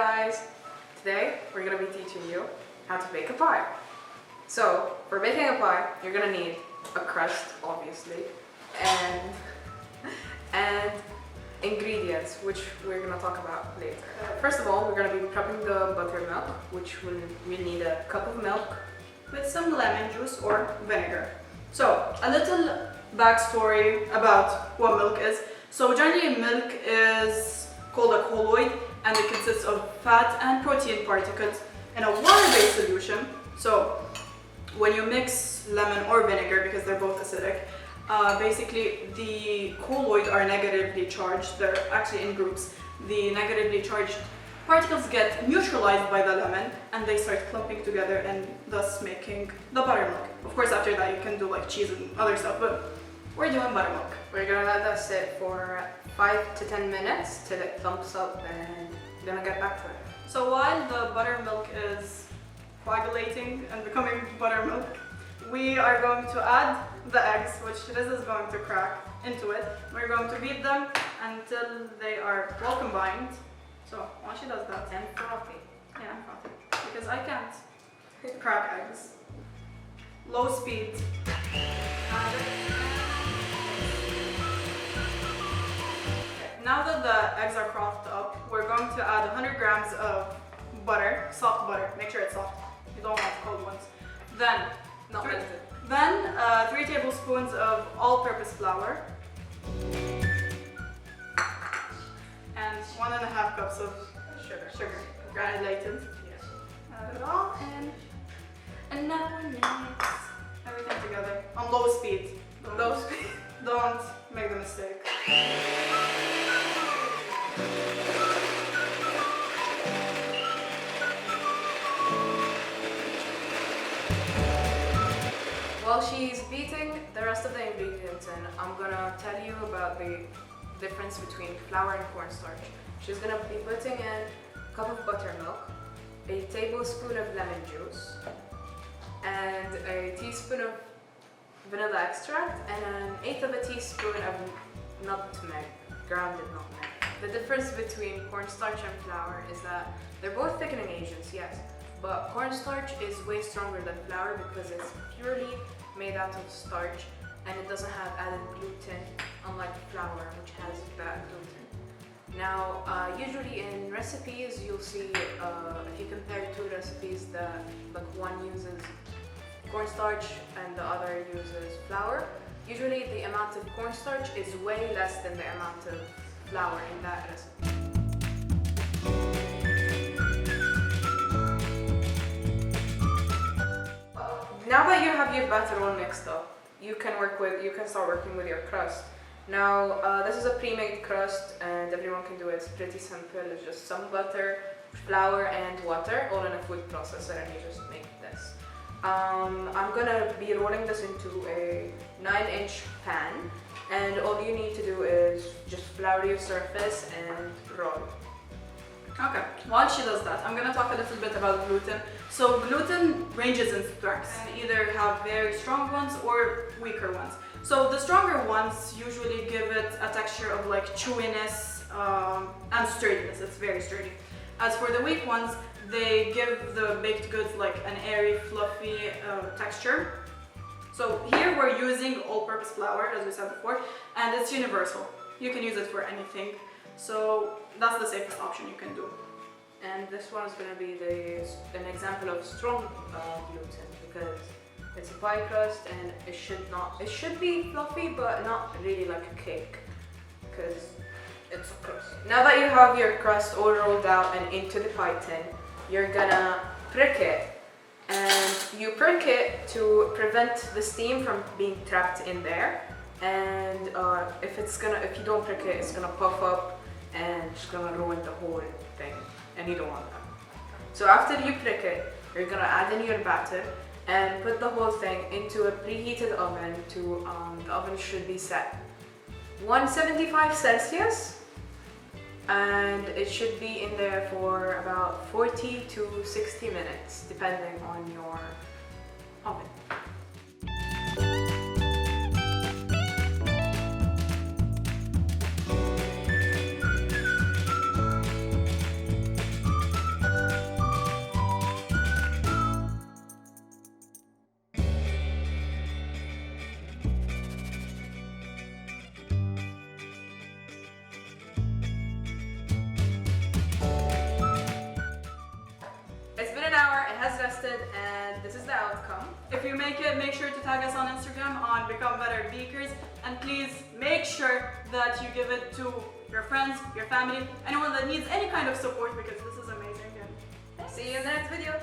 guys, today we're going to be teaching you how to bake a pie. So for baking a pie, you're going to need a crust, obviously, and ingredients, which we're going to talk about later. First of all, we're going to be prepping the buttermilk, which we'll need a cup of milk with some lemon juice or vinegar. So a little backstory about what milk is. So generally milk is called a colloid and it consists of fat and protein particles in a water-based solution. So when you mix lemon or vinegar, because they're both acidic, basically the colloid are negatively charged. They're actually in groups. The negatively charged particles get neutralized by the lemon and they start clumping together and thus making the buttermilk. Of course, after that you can do like cheese and other stuff, but we're doing buttermilk. We're gonna let that sit for 5 to 10 minutes till it clumps up, and we're gonna get back to it. So while the buttermilk is coagulating and becoming buttermilk, we are going to add the eggs, which this is going to crack into it. We're going to beat them until they are well combined. So while she does that, And frothy. yeah, I'm frothy, because I can't crack eggs. Low speed. Now that the eggs are frothed up, we're going to add 100 grams of butter, soft butter. Make sure it's soft. You don't want cold ones. Then, Not melted. then 3 tablespoons of all-purpose flour and 1.5 cups of sugar, granulated. Yes. Add it all in, and now we mix everything together on low speed. Low speed. Don't make the mistake. While she's beating the rest of the ingredients in, I'm gonna tell you about the difference between flour and cornstarch. She's gonna be putting in a cup of buttermilk, a tablespoon of lemon juice, and a teaspoon of vanilla extract, and an eighth of a teaspoon of nutmeg, grounded nutmeg. The difference between cornstarch and flour is that they're both thickening agents, yes, but cornstarch is way stronger than flour because it's purely made out of starch and it doesn't have added gluten, unlike flour, which has that gluten. Now, usually in recipes, you'll see if you compare 2 recipes that like one uses cornstarch and the other uses flour, usually the amount of cornstarch is way less than the amount of flour in that recipe. Now that you have your batter all mixed up, you can start working with your crust. Now, this is a pre-made crust and everyone can do it. It's pretty simple. It's just some butter, flour and water all in a food processor, and you just make this. I'm gonna be rolling this into a 9-inch pan, and all you need to do is just flour your surface and roll. Okay, while she does that, I'm gonna talk a little bit about gluten. So gluten ranges in strengths and either have very strong ones or weaker ones. So the stronger ones usually give it a texture of like chewiness and sturdiness. It's very sturdy. As for the weak ones, they give the baked goods like an airy, fluffy texture. So here we're using all-purpose flour, as we said before, and it's universal. You can use it for anything. So that's the safest option you can do. And this one is going to be an example of strong gluten because it's a pie crust and it should be fluffy but not really like a cake because it's a crust. Now that you have your crust all rolled out and into the pie tin, you're gonna prick it, and you prick it to prevent the steam from being trapped in there. And if you don't prick it, it's gonna puff up and it's gonna ruin the whole thing, and you don't want that. So after you prick it, you're gonna add in your batter and put the whole thing into a preheated oven. The oven should be set 175 Celsius, and it should be in there for about 40 to 60 minutes, depending on your oven. If you make it, make sure to tag us on Instagram on Become Better Beakers, and please make sure that you give it to your friends, your family, anyone that needs any kind of support, because this is amazing. See you in the next video.